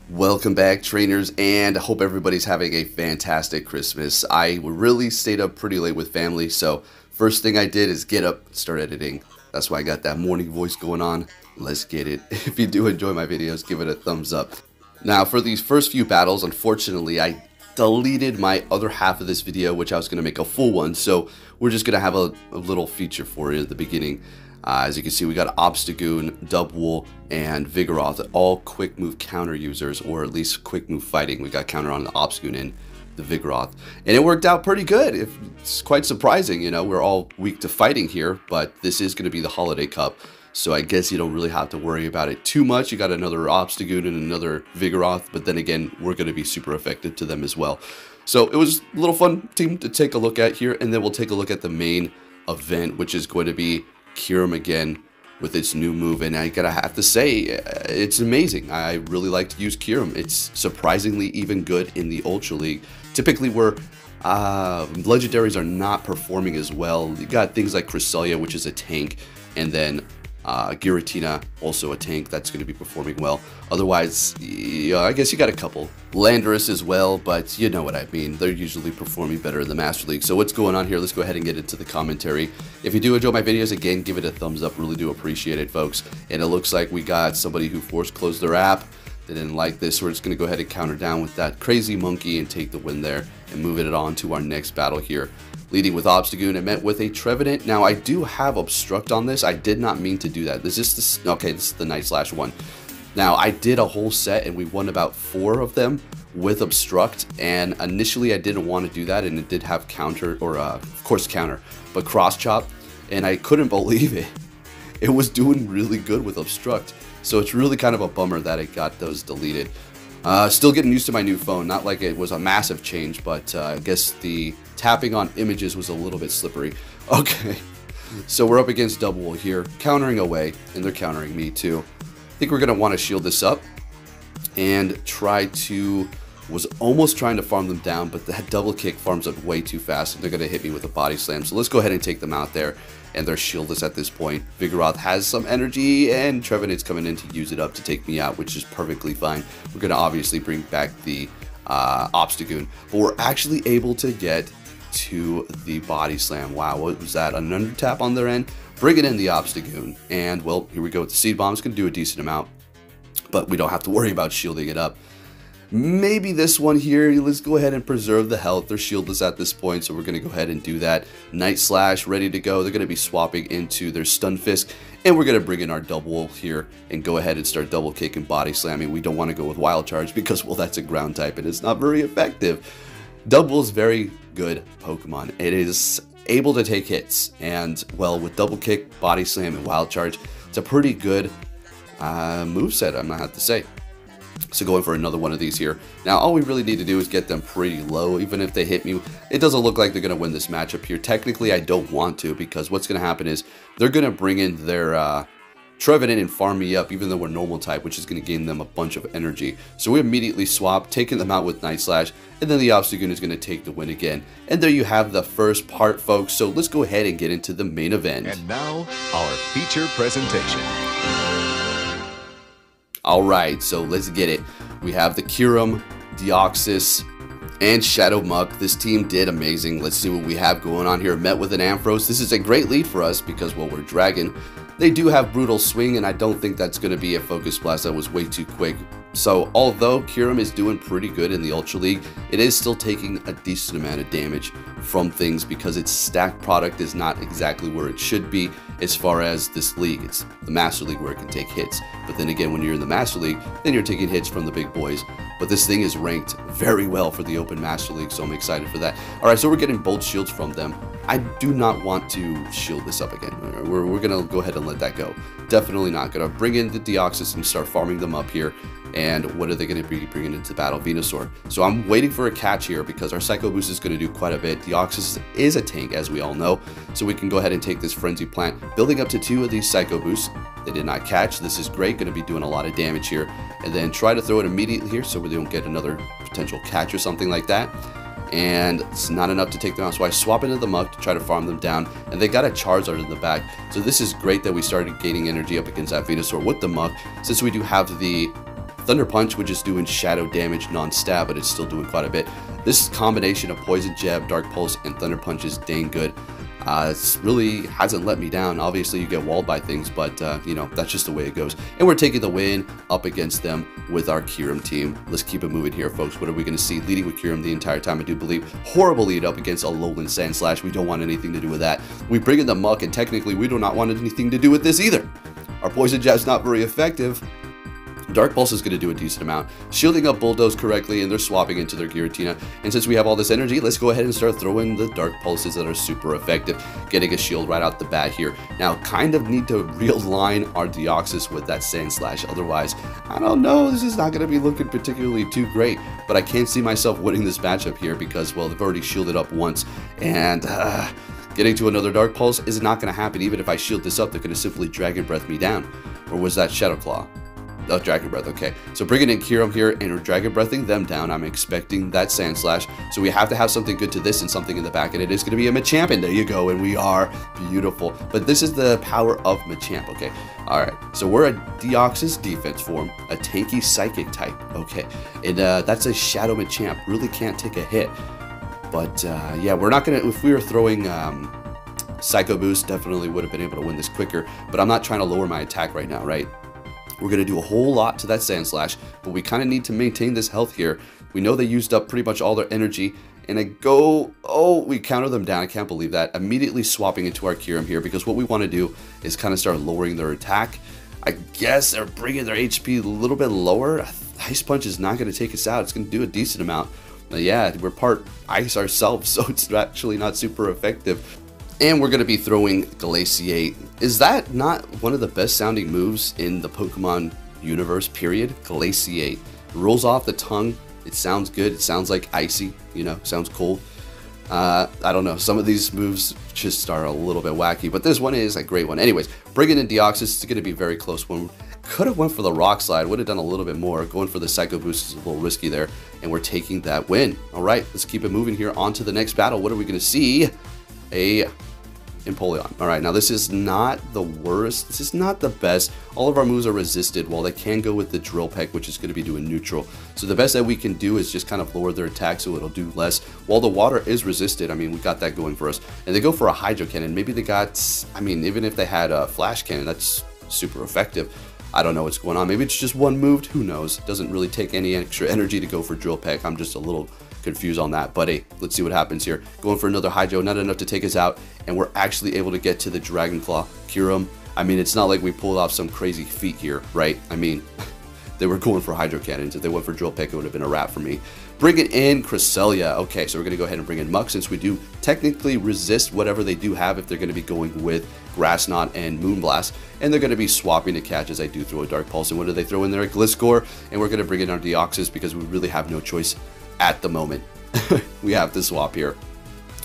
Welcome back, trainers, and I hope everybody's having a fantastic Christmas. I really stayed up pretty late with family, so first thing I did is get up and start editing. That's why I got that morning voice going on. Let's get it. If you do enjoy my videos, give it a thumbs up. Now, for these first few battles, unfortunately, I deleted my other half of this video, which I was going to make a full one, so we're just going to have a little feature for you at the beginning. As you can see, we got Obstagoon, Dubwool, and Vigoroth, all quick move counter users, or at least quick move fighting. We got counter on the Obstagoon and the Vigoroth, and it worked out pretty good. It's quite surprising, you know, we're all weak to fighting here, but this is going to be the Holiday Cup, so I guess you don't really have to worry about it too much. You got another Obstagoon and another Vigoroth, but then again, we're going to be super effective to them as well. So it was a little fun team to take a look at here, and then we'll take a look at the main event, which is going to be Kyurem again with its new move, and I gotta have to say, it's amazing. I really like to use Kyurem. It's surprisingly even good in the Ultra League. Typically where legendaries are not performing as well, you got things like Cresselia, which is a tank, and then Giratina, also a tank that's going to be performing well. Otherwise, yeah, I guess you got a couple. Landorus as well, but you know what I mean. They're usually performing better in the Master League. So what's going on here? Let's go ahead and get into the commentary. If you do enjoy my videos, again, give it a thumbs up. Really do appreciate it, folks. And it looks like we got somebody who force closed their app. They didn't like this. We're just going to go ahead and counter down with that crazy monkey and take the win there and move it on to our next battle here. Leading with Obstagoon, it met with a Trevenant. Now, I do have Obstruct on this. I did not mean to do that. This is the Night Slash one. Now, I did a whole set, and we won about 4 of them with Obstruct, and initially I didn't want to do that, and it did have counter, or of course counter, but Cross Chop, and I couldn't believe it. It was doing really good with Obstruct, so it's really kind of a bummer that it got those deleted. Still getting used to my new phone. Not like it was a massive change, but I guess the tapping on images was a little bit slippery. Okay, so we're up against Dubwool here, countering away, and they're countering me too. I think we're going to want to shield this up and try to... was almost trying to farm them down, but that double kick farms up way too fast, and they're going to hit me with a body slam. So let's go ahead and take them out there, and they're shieldless at this point. Vigoroth has some energy, and Trevenant's coming in to use it up to take me out, which is perfectly fine. We're going to obviously bring back the Obstagoon, but we're actually able to get to the body slam. Wow, what was that? An under tap on their end? Bringing in the Obstagoon, and well, here we go with the Seed Bomb. It's going to do a decent amount, but we don't have to worry about shielding it up. Maybe this one here, let's go ahead and preserve the health. They're shieldless at this point, so we're going to go ahead and do that. Night Slash ready to go. They're going to be swapping into their Stun Fist, and we're going to bring in our Dubwool here and go ahead and start double kicking, body slamming. We don't want to go with Wild Charge because, well, that's a ground type and it's not very effective. Dubwool's very good Pokemon. It is able to take hits, and well, with double kick, body slam, and Wild Charge, it's a pretty good moveset, I'm gonna have to say. So going for another one of these here. Now, all we really need to do is get them pretty low. Even if they hit me, it doesn't look like they're going to win this matchup here. Technically, I don't want to, because what's going to happen is they're going to bring in their Trevenant and farm me up, even though we're normal type, which is going to gain them a bunch of energy. So we immediately swap, taking them out with Night Slash, and then the Obstagoon is going to take the win again. And there you have the first part, folks. So let's go ahead and get into the main event. And now, our feature presentation. Alright, so let's get it. We have the Kyurem, Deoxys, and Shadow Muck. This team did amazing. Let's see what we have going on here. Met with an Ampharos. This is a great lead for us because, well, we're Dragon. They do have Brutal Swing, and I don't think that's going to be a Focus Blast. That was way too quick. So, although Kyurem is doing pretty good in the Ultra League, it is still taking a decent amount of damage from things because its stack product is not exactly where it should be as far as this league. It's the Master League where it can take hits. But then again, when you're in the Master League, then you're taking hits from the big boys. But this thing is ranked very well for the Open Master League, so I'm excited for that. Alright, so we're getting both shields from them. I do not want to shield this up again. We're going to go ahead and let that go. Definitely not. Going to bring in the Deoxys and start farming them up here. And what are they going to be bringing into battle? Venusaur. So I'm waiting for a catch here because our Psycho Boost is going to do quite a bit. Deoxys is a tank, as we all know. So we can go ahead and take this Frenzy Plant, building up to 2 of these Psycho Boosts. They did not catch. This is great. Going to be doing a lot of damage here. And then try to throw it immediately here so we don't get another potential catch or something like that. And it's not enough to take them out, so I swap into the Muck to try to farm them down, and they got a Charizard in the back, so this is great that we started gaining energy up against that Venusaur with the Muck, since we do have the Thunder Punch, which is doing shadow damage non-stab, but it's still doing quite a bit. This combination of Poison Jab, Dark Pulse, and Thunder Punch is dang good. It really hasn't let me down. Obviously, you get walled by things, but, you know, that's just the way it goes. And we're taking the win up against them with our Kyurem team. Let's keep it moving here, folks. What are we going to see? Leading with Kyurem the entire time, I do believe. Horrible lead up against a Lowland Sandslash. We don't want anything to do with that. We bring in the Muck, and technically, we do not want anything to do with this either. Our Poison Jab's not very effective. Dark Pulse is going to do a decent amount, shielding up Bulldoze correctly, and they're swapping into their Giratina. And since we have all this energy, let's go ahead and start throwing the Dark Pulses that are super effective, getting a shield right out the bat here. Now, kind of need to realign our Deoxys with that Sandslash, otherwise, I don't know, this is not going to be looking particularly too great, but I can't see myself winning this matchup here because, well, they've already shielded up once, and getting to another Dark Pulse is not going to happen. Even if I shield this up, they're going to simply Dragon Breath me down. Or was that Shadow Claw? Oh, Dragon Breath, okay. So bringing in Kyurem here and we're Dragon Breathing them down. I'm expecting that Sandslash. So we have to have something good to this and something in the back, and it is going to be a Machamp, and there you go, and we are beautiful. But this is the power of Machamp, okay. Alright, so we're a Deoxys defense form, a tanky Psychic type, okay. And that's a Shadow Machamp, really can't take a hit. But yeah, we're not going to, if we were throwing Psycho Boost, definitely would have been able to win this quicker. But I'm not trying to lower my attack right now, right? We're going to do a whole lot to that Sandslash, but we kind of need to maintain this health here. We know they used up pretty much all their energy, and I go, oh, we counter them down. I can't believe that. Immediately swapping into our Kyurem here, because what we want to do is kind of start lowering their attack. I guess they're bringing their HP a little bit lower. Ice Punch is not going to take us out. It's going to do a decent amount. But yeah, we're part ice ourselves, so it's actually not super effective. And we're going to be throwing Glaciate. Is that not one of the best sounding moves in the Pokemon universe, period? Glaciate. It rolls off the tongue. It sounds good. It sounds like icy, you know, sounds cold. I don't know. Some of these moves just are a little bit wacky, but this one is a great one. Anyways, bringing in Deoxys, it's going to be a very close one. Could have went for the Rock Slide, would have done a little bit more. Going for the Psycho Boost is a little risky there, and we're taking that win. All right, let's keep it moving here on to the next battle. What are we going to see? A Empoleon. All right, now this is not the worst. This is not the best. All of our moves are resisted, while they can go with the Drill Peck, which is going to be doing neutral. So the best that we can do is just kind of lower their attack so it'll do less. While the water is resisted, I mean, we got that going for us. And they go for a Hydro Cannon. Maybe they got, I mean, even if they had a Flash Cannon, that's super effective. I don't know what's going on. Maybe it's just one moved. Who knows? It doesn't really take any extra energy to go for Drill Peck. I'm just a little confused on that, but hey, let's see what happens here. Going for another Hydro, not enough to take us out, and we're actually able to get to the Dragon Claw. Kyurem, I mean, it's not like we pulled off some crazy feat here, right? I mean, they were going for Hydro Cannons. If they went for Drill Peck, it would have been a wrap for me. Bring it in Cresselia. Okay, so we're going to go ahead and bring in Muck, since we do technically resist whatever they do have if they're going to be going with Grass Knot and Moonblast, and they're going to be swapping to catch as I do throw a Dark Pulse. And what do they throw in there? A Gliscor, and we're going to bring in our Deoxys because we really have no choice at the moment. We have to swap here.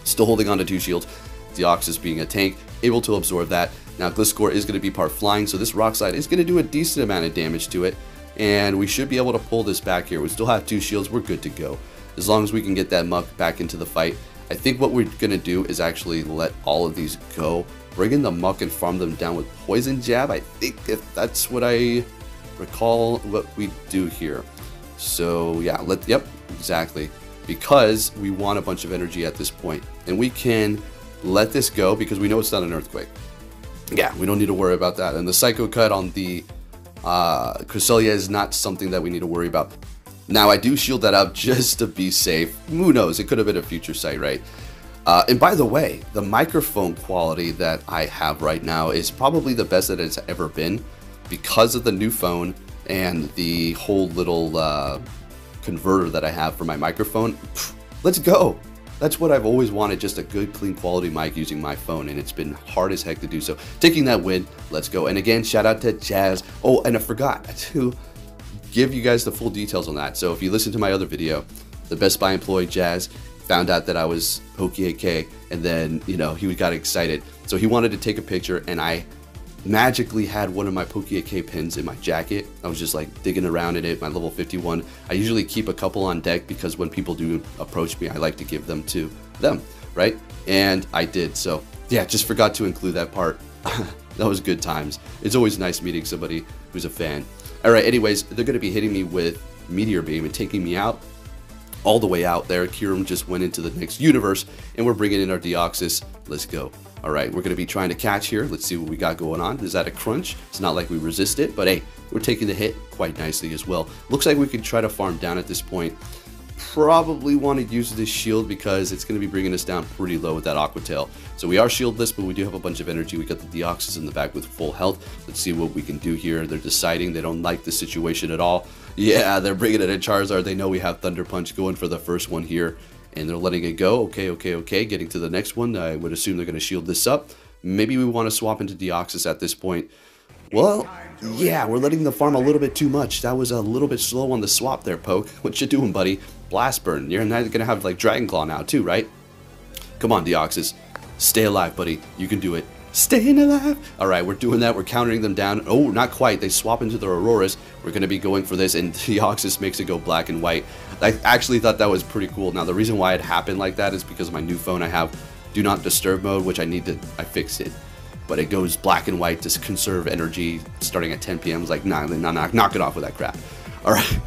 Still holding on to 2 shields. Deoxys being a tank, able to absorb that. Now Gliscor is going to be part flying, so this Rock Slide is going to do a decent amount of damage to it. And we should be able to pull this back here. We still have 2 shields. We're good to go. As long as we can get that Muck back into the fight. I think what we're going to do is actually let all of these go. Bring in the Muck and farm them down with Poison Jab. I think if that's what I recall what we do here. So yeah, yep, exactly. Because we want a bunch of energy at this point. And we can let this go because we know it's not an Earthquake. Yeah, we don't need to worry about that. And the Psycho Cut on the Cresselia is not something that we need to worry about. Now, I do shield that up just to be safe. Who knows? It could have been a future sight, right? And by the way, the microphone quality that I have right now is probably the best that it's ever been because of the new phone and the whole little converter that I have for my microphone. Let's go. That's what I've always wanted, just a good clean quality mic using my phone, and it's been hard as heck to do so. Taking that win, let's go. And again, shout out to Jazz. Oh, and I forgot to give you guys the full details on that. So if you listen to my other video, the Best Buy employee Jazz found out that I was Poke-AK, and then, you know, he got excited. So he wanted to take a picture, and I magically had one of my Poke-AK pins in my jacket. I was just like digging around in it, my level 51. I usually keep a couple on deck because when people do approach me, I like to give them to them, right? And I did. So yeah, just forgot to include that part. That was good times. It's always nice meeting somebody who's a fan. Alright, anyways, they're going to be hitting me with Meteor Beam and taking me out. All the way out there. Kyurem just went into the next universe, and we're bringing in our Deoxys. Let's go. Alright, we're going to be trying to catch here. Let's see what we got going on. Is that a crunch? It's not like we resist it, but hey, we're taking the hit quite nicely as well. Looks like we can try to farm down at this point. Probably want to use this shield because it's going to be bringing us down pretty low with that Aqua Tail. So we are shieldless, but we do have a bunch of energy. We got the Deoxys in the back with full health. Let's see what we can do here. They're deciding they don't like the situation at all. Yeah, they're bringing in a Charizard. They know we have Thunder Punch going for the first one here, and they're letting it go. Okay. Getting to the next one. I would assume they're going to shield this up. Maybe we want to swap into Deoxys at this point. Well, yeah, we're letting them farm a little bit too much. That was a little bit slow on the swap there, Poke. What you doing, buddy? Blast Burn. You're not going to have, like, Dragon Claw now, too, right? Come on, Deoxys. Stay alive, buddy. You can do it. Staying alive. Alright, we're doing that. We're countering them down. Oh, not quite. They swap into their Auroras. We're going to be going for this, and Deoxys makes it go black and white. I actually thought that was pretty cool. Now, the reason why it happened like that is because of my new phone. I have Do Not Disturb mode, which I fixed it. But it goes black and white to conserve energy starting at 10 p.m. It's like, nah, knock it off with that crap. Alright.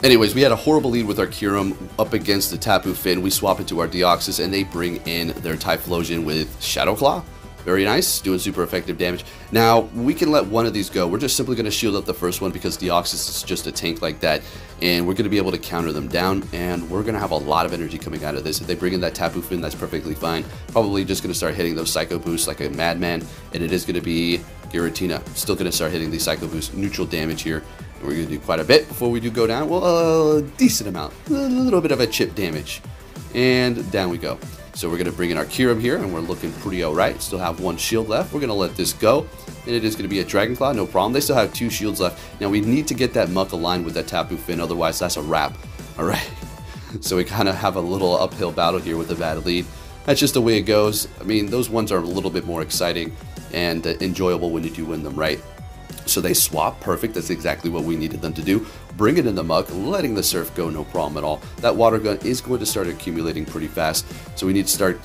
Anyways, we had a horrible lead with our Kyurem up against the Tapu Finn. We swap into our Deoxys, and they bring in their Typhlosion with Shadow Claw. Very nice, doing super effective damage. Now, we can let one of these go. We're just simply going to shield up the first one because Deoxys is just a tank like that, and we're going to be able to counter them down, and we're going to have a lot of energy coming out of this. If they bring in that Tapu Finn, that's perfectly fine. Probably just going to start hitting those Psycho Boosts like a madman, and it is going to be Giratina. Still going to start hitting these Psycho Boosts. Neutral damage here. And we're going to do quite a bit before we do go down. Well, a decent amount. A little bit of a chip damage. And down we go. So we're going to bring in our Kyurem here, and we're looking pretty alright. Still have one shield left. We're going to let this go, and it is going to be a Dragon Claw, no problem. They still have 2 shields left. Now we need to get that Muck aligned with that Tapu Finn, otherwise that's a wrap. Alright, so we kind of have a little uphill battle here with the bad lead. That's just the way it goes. I mean, those ones are a little bit more exciting and enjoyable when you do win them, right? So they swap, perfect, that's exactly what we needed them to do. Bring it in the Muck, letting the Surf go, no problem at all. That Water Gun is going to start accumulating pretty fast, so we need to start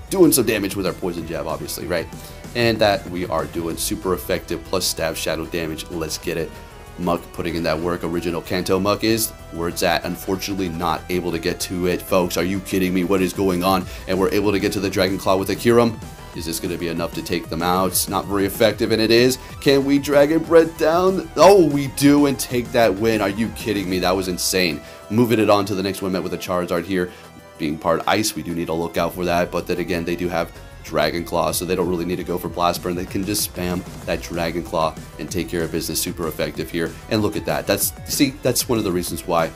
doing some damage with our Poison Jab, obviously, right? And that we are doing. Super effective, plus stab shadow damage, let's get it. Muck putting in that work. Original Kanto Muck is where it's at. Unfortunately, not able to get to it, folks. Are you kidding me? What is going on? And we're able to get to the Dragon Claw with a Kyurem. Is this going to be enough to take them out? It's not very effective, and it is. Can we Dragon Breath down? Oh, we do, and take that win. Are you kidding me? That was insane. Moving it on to the next one, met with a Charizard here. Being part Ice, we do need to look out for that, but then again, they do have Dragon Claw, so they don't really need to go for Blast Burn. They can just spam that Dragon Claw and take care of business. Super effective here. And look at that. That's one of the reasons why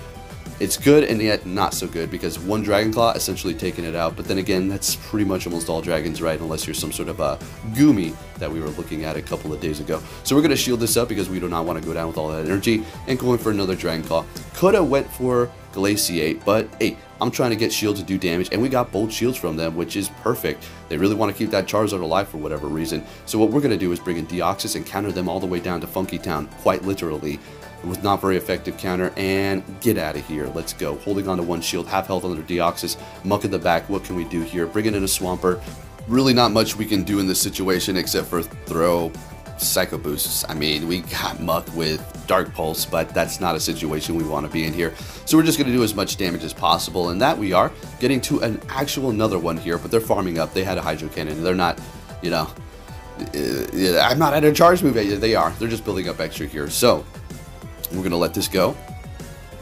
it's good and yet not so good, because one Dragon Claw essentially taking it out, but then again, that's pretty much almost all dragons, right? Unless you're some sort of a Goomy that we were looking at a couple of days ago. So we're going to shield this up because we do not want to go down with all that energy, and going for another Dragon Claw. Could have went for Glaciate, but hey, I'm trying to get shield to do damage, and we got both shields from them, which is perfect. They really want to keep that Charizard alive for whatever reason. So what we're going to do is bring in Deoxys and counter them all the way down to Funky Town, quite literally. With not very effective counter, and get out of here. Let's go. Holding on to one shield, half health under Deoxys, Muck in the back. What can we do here? Bringing in a Swampert. Really not much we can do in this situation except for throw Psycho Boosts. I mean, we got Muck with Dark Pulse, but that's not a situation we want to be in here. So we're just going to do as much damage as possible, and that we are getting to an actual another one here, but they're farming up. They had a Hydro Cannon. They're not, you know, I'm not at a charge move. They are. They're just building up extra here. So we're going to let this go,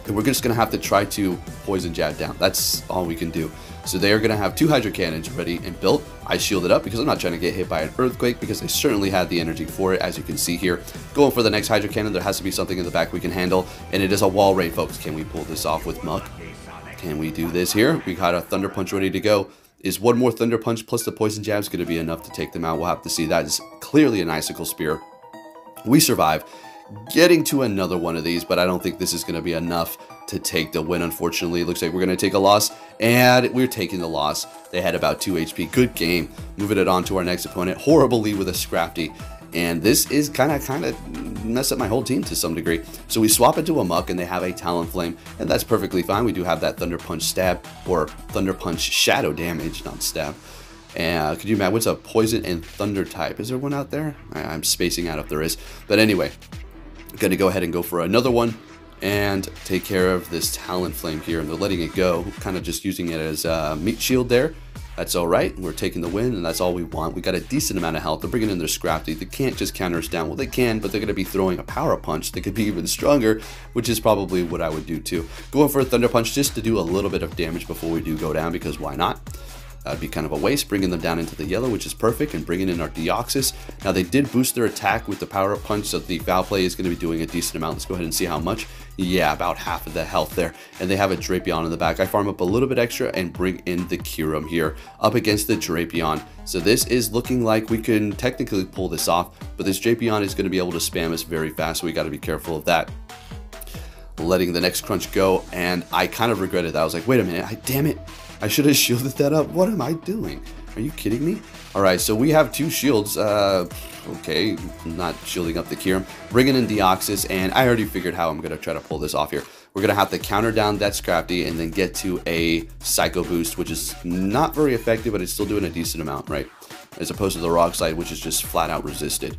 and we're just going to have to try to Poison Jab down. That's all we can do. So they are going to have 2 Hydro Cannons ready and built. I shielded up because I'm not trying to get hit by an Earthquake, because they certainly had the energy for it, as you can see here. Going for the next Hydro Cannon, there has to be something in the back we can handle, and it is a Wall Raid, folks. Can we pull this off with Muck? Can we do this here? We got a Thunder Punch ready to go. Is one more Thunder Punch plus the Poison Jabs going to be enough to take them out? We'll have to see. That is clearly an Icicle Spear. We survive. Getting to another one of these, but I don't think this is going to be enough to take the win, unfortunately. It looks like we're going to take a loss, and we're taking the loss. They had about 2 HP. Good game. Moving it on to our next opponent. Horrible lead with a Scrafty, and this is kind of mess up my whole team to some degree. So we swap into a Muck, and they have a Talonflame, and that's perfectly fine. We do have that Thunder Punch stab, or Thunder Punch shadow damage, not stab. And could you imagine what's a Poison and Thunder type? Is there one out there? I'm spacing out if there is, but anyway. Gonna go ahead and go for another one and take care of this Talonflame here, and they're letting it go, kind of just using it as a meat shield there. That's all right. We're taking the win, and that's all we want. We got a decent amount of health. They're bringing in their Scrafty. They can't just counter us down. Well, they can, but they're going to be throwing a Power Punch that could be even stronger, which is probably what I would do too. Going for a Thunder Punch just to do a little bit of damage before we do go down, because why not? That'd be kind of a waste, bringing them down into the yellow, which is perfect, and bringing in our Deoxys. Now, they did boost their attack with the Power Up Punch, so the Foul Play is going to be doing a decent amount. Let's go ahead and see how much. Yeah, about half of the health there. And they have a Drapion in the back. I farm up a little bit extra and bring in the Kyurem here up against the Drapion. So this is looking like we can technically pull this off, but this Drapion is going to be able to spam us very fast, so we got to be careful of that. Letting the next crunch go, and I kind of regretted that. I was like, wait a minute, damn it. I should have shielded that up. What am I doing? Are you kidding me? All right, so we have 2 shields. Okay, not shielding up the Kyurem. Bringing in Deoxys, and I already figured how I'm going to try to pull this off here. We're going to have to counter down that Scrafty and then get to a Psycho Boost, which is not very effective, but it's still doing a decent amount, right? As opposed to the Rock Slide, which is just flat out resisted.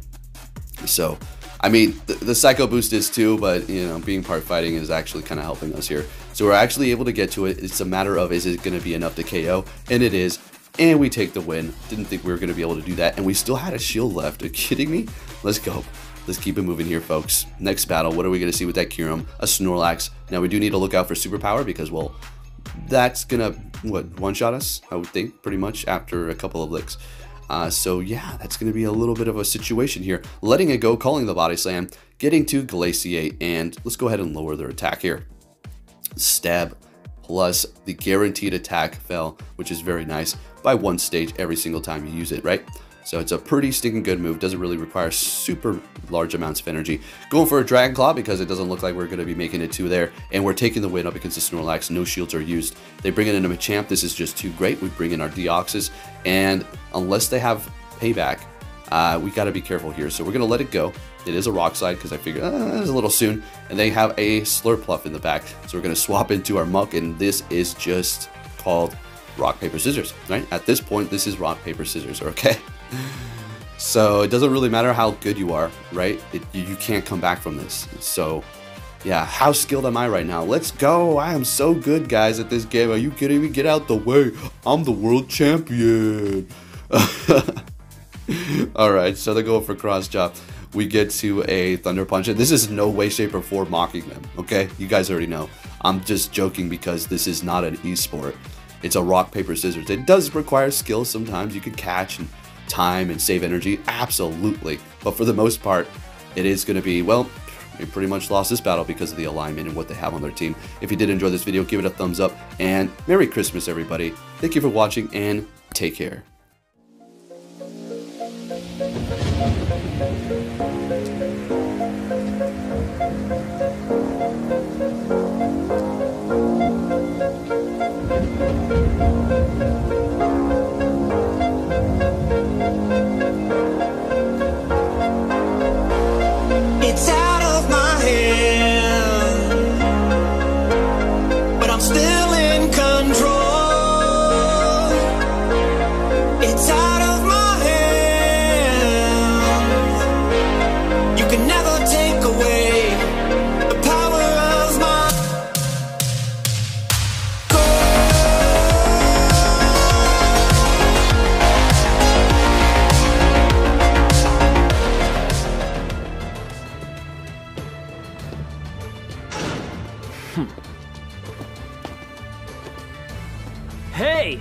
So, I mean, the Psycho Boost is too, but, you know, being part fighting is actually kind of helping us here. So we're actually able to get to it. It's a matter of, is it going to be enough to KO? And it is. And we take the win. Didn't think we were going to be able to do that. And we still had a shield left. Are you kidding me? Let's go. Let's keep it moving here, folks. Next battle, what are we going to see with that Kyurem? A Snorlax. Now, we do need to look out for Superpower because, well, that's going to, what, one-shot us, I would think, pretty much, after a couple of licks. So, yeah, that's going to be a little bit of a situation here. Letting it go, calling the Body Slam, getting to Glaciate, and let's go ahead and lower their attack here. Stab plus the guaranteed attack fell, which is very nice, by 1 stage every single time you use it, right? So it's a pretty stinking good move. Doesn't really require super large amounts of energy. Going for a Dragon Claw because it doesn't look like we're going to be making it to there. And we're taking the win up against the Snorlax. No shields are used. They bring in a Machamp. This is just too great. We bring in our Deoxys. And unless they have payback, we got to be careful here. So we're going to let it go. It is a Rock Slide because I figured it's a little soon. And they have a Slurpluff in the back. So we're going to swap into our Muck. And this is just called Rock, Paper, Scissors, right? At this point, this is Rock, Paper, Scissors, okay? So it doesn't really matter how good you are, right? You can't come back from this. So yeah, how skilled am I right now? Let's go. I am so good, guys, at this game. Are you kidding me? Get out the way. I'm the world champion. All right, so they're going for cross chop. We get to a Thunder Punch. And this is no way, shape, or form mocking them, okay? You guys already know. I'm just joking because this is not an esport. It's a rock, paper, scissors. It does require skill sometimes. You can catch and time and save energy, absolutely. But for the most part, it is going to be, well, we pretty much lost this battle because of the alignment and what they have on their team. If you did enjoy this video, give it a thumbs up, and Merry Christmas, everybody. Thank you for watching, and take care. It's out of my hand, but I'm still in control. It's out of my hand. You can never take away the power of my Hey!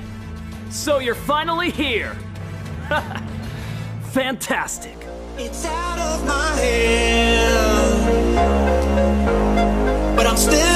So you're finally here! Fantastic! It's out of my hand, but I'm still